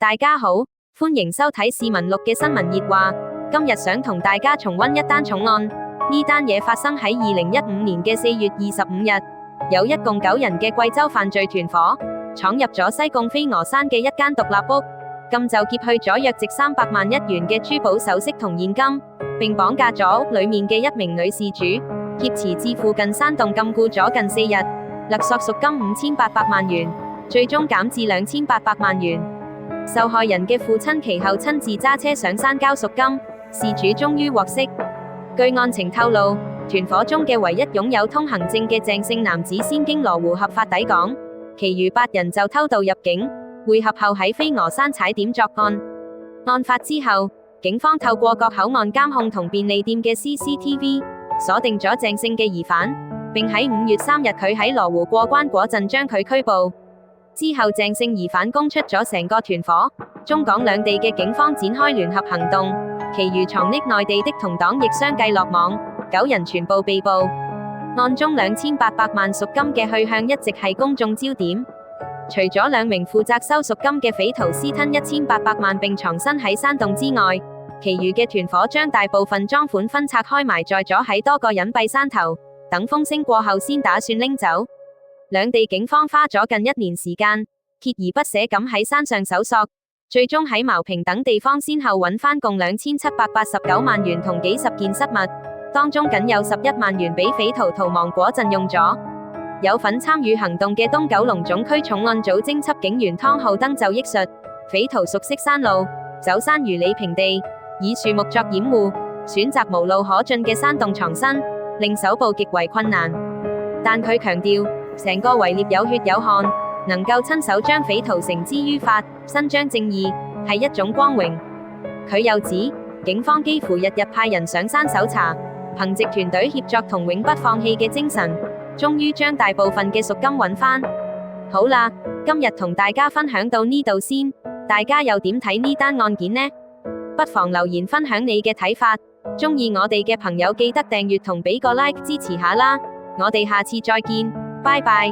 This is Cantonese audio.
大家好，歡迎收睇市民錄嘅新聞熱話。今日想同大家重溫一單重案，呢單嘢發生喺2015年嘅4月25日，有一共9人嘅貴州犯罪團伙闖入咗西貢飛鵝山嘅一間獨立屋，咁就劫去咗約值300萬1元嘅珠寶首飾同現金，並綁架咗屋裏面嘅一名女事主，挾持至附近山洞禁錮咗近4日，勒索贖金5800萬元，最終減至2800萬元。受害人嘅父親其後親自揸車上山交贖金，事主終於獲釋。據案情透露，團伙中嘅唯一擁有通行證嘅鄭姓男子先經羅湖合法抵港，其餘8人就偷渡入境，會合後喺飛鵝山踩點作案。案發之後，警方透過各口岸監控同便利店嘅 CCTV 鎖定咗鄭姓嘅疑犯，並喺5月3日佢喺羅湖過關嗰陣將佢拘捕。之後鄭姓疑犯供出咗成個團伙，中港兩地嘅警方展開聯合行動，其餘藏匿內地的同黨亦相繼落網，9人全部被捕。案中2800萬贖金嘅去向一直係公眾焦點，除咗2名負責收贖金嘅匪徒私吞1800萬並藏身喺山洞之外，其餘嘅團伙將大部分贓款分拆開埋載咗喺多個隱蔽山頭，等風聲過後先打算拎走。兩地警方花咗近1年時間，鍥而不捨咁喺山上搜索，最終喺茅坪等地方先後揾翻共2789萬元同幾十件失物，當中僅有11萬元俾匪徒逃亡嗰陣用咗。有份參與行動嘅東九龍總區重案組偵緝警員湯浩登就憶述，匪徒熟悉山路，走山如履平地，以樹木作掩護，選擇無路可進嘅山洞藏身，令搜捕極為困難。但佢強調，成個圍獵有血有汗，能夠親手將匪徒繩之於法，伸張正義，係一種光榮。佢又指，警方幾乎日日派人上山搜查，憑藉團隊協作同永不放棄嘅精神，終於將大部分嘅贖金揾返。好啦，今日同大家分享到呢度先，大家又點睇呢單案件呢？不妨留言分享你嘅睇法。鍾意我哋嘅朋友記得訂閱同俾個 like 支持下啦。我哋下次再見。拜拜。